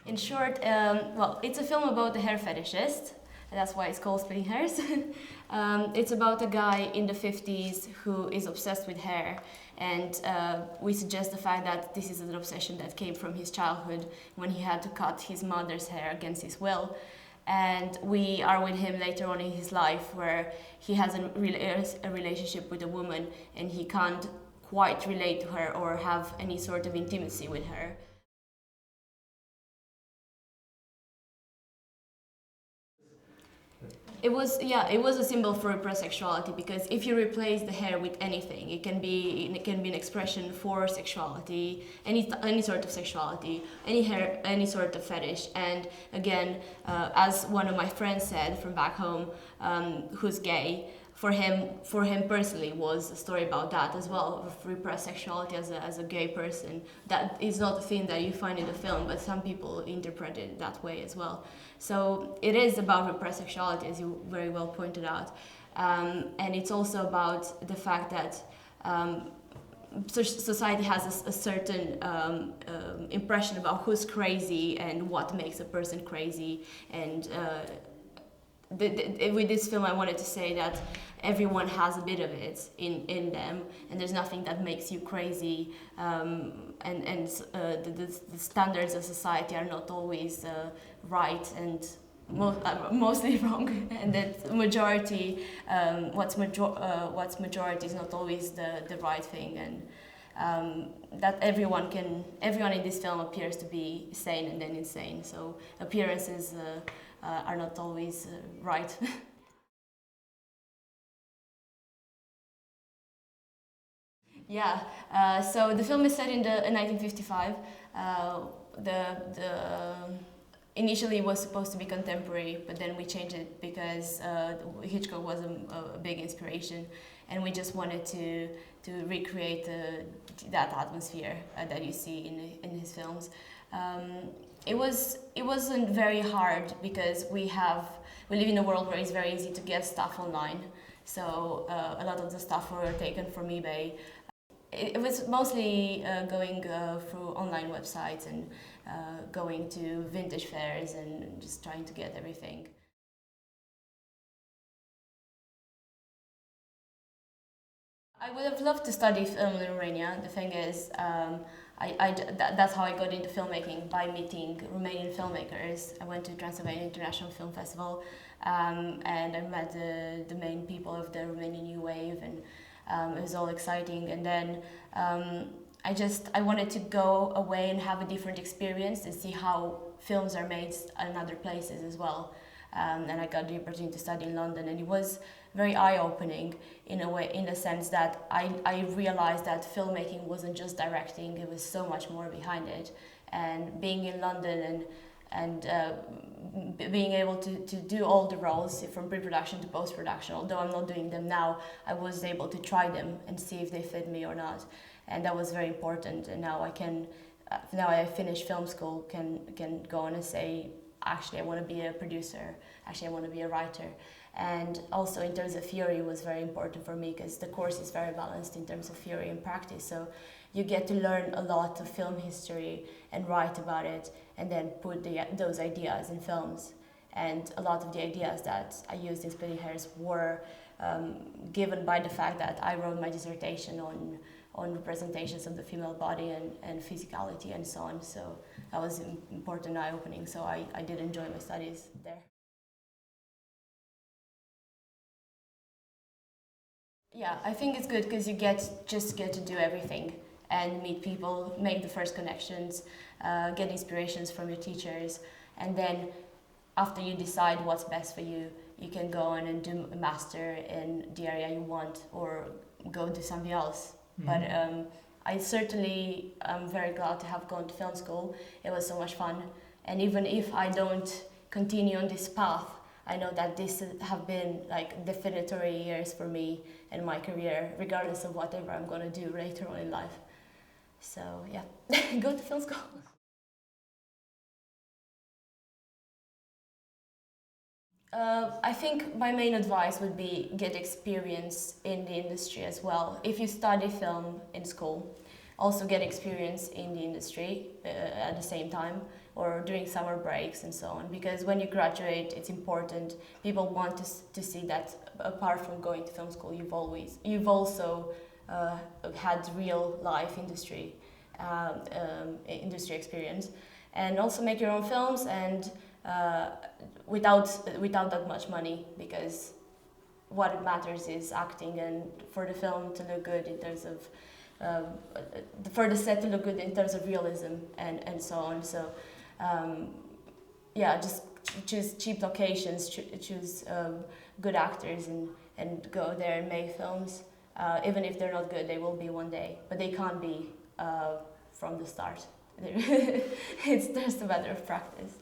In short, well, it's a film about a hair fetishist, and that's why it's called Splitting Hairs. It's about a guy in the 50s who is obsessed with hair, and we suggest the fact that this is an obsession that came from his childhood when he had to cut his mother's hair against his will. And we are with him later on in his life where he has a relationship with a woman and he can't quite relate to her or have any sort of intimacy with her. It was, yeah, it was a symbol for repressed sexuality, because if you replace the hair with anything, it can be an expression for sexuality, any sort of sexuality, any hair, any sort of fetish. And again, as one of my friends said from back home, who's gay, for him personally was a story about that as well, of repressed sexuality as a gay person. That is not a thing that you find in the film, but some people interpret it that way as well. So it is about repressed sexuality, as you very well pointed out. And it's also about the fact that society has a certain impression about who's crazy and what makes a person crazy. And with this film, I wanted to say that everyone has a bit of it in them, and there's nothing that makes you crazy. The standards of society are not always right, and mostly wrong, and that majority, what's majority is not always the right thing, and that everyone in this film appears to be sane and then insane. So appearances are not always right. Yeah, so the film is set in 1955. The initially it was supposed to be contemporary, but then we changed it because Hitchcock was a big inspiration, and we just wanted to recreate that atmosphere that you see in his films. It wasn't very hard because we live in a world where it's very easy to get stuff online. So a lot of the stuff were taken from eBay. It was mostly going through online websites and going to vintage fairs and just trying to get everything. I would have loved to study film in Romania. The thing is, that's how I got into filmmaking, by meeting Romanian filmmakers. I went to Transylvania International Film Festival, and I met the main people of the Romanian New Wave, and it was all exciting. And then I wanted to go away and have a different experience and see how films are made in other places as well. And I got the opportunity to study in London, and it was very eye-opening in a way, in the sense that I realized that filmmaking wasn't just directing; it was so much more behind it. And being in London and being able to do all the roles from pre-production to post-production, although I'm not doing them now, I was able to try them and see if they fit me or not, and that was very important. And now now I finished film school, can go on and say, actually I want to be a producer, actually I want to be a writer. And also in terms of theory, it was very important for me because the course is very balanced in terms of theory and practice. So you get to learn a lot of film history and write about it, and then put those ideas in films. And a lot of the ideas that I used in Splitting Hairs were given by the fact that I wrote my dissertation on representations of the female body and physicality and so on. So that was important, eye-opening. So I did enjoy my studies there. Yeah, I think it's good because you just get to do everything and meet people, make the first connections, get inspirations from your teachers, and then after you decide what's best for you, you can go on and do a master in the area you want or go do something else. Mm-hmm. But I certainly am very glad to have gone to film school. It was so much fun, and even if I don't continue on this path, I know that this have been like definitory years for me and my career, regardless of whatever I'm gonna do later on in life. So yeah, go to film school. I think my main advice would be get experience in the industry as well. If you study film in school, also get experience in the industry at the same time, or during summer breaks and so on. Because when you graduate, it's important. People want to see that apart from going to film school, you've also had real life industry experience, and also make your own films, and without that much money, because what matters is acting, and for the film to look good in terms of for the set to look good in terms of realism and so on. So yeah, just choose cheap locations, choose good actors, and go there and make films. Even if they're not good, they will be one day, but they can't be from the start. It's just a matter of practice.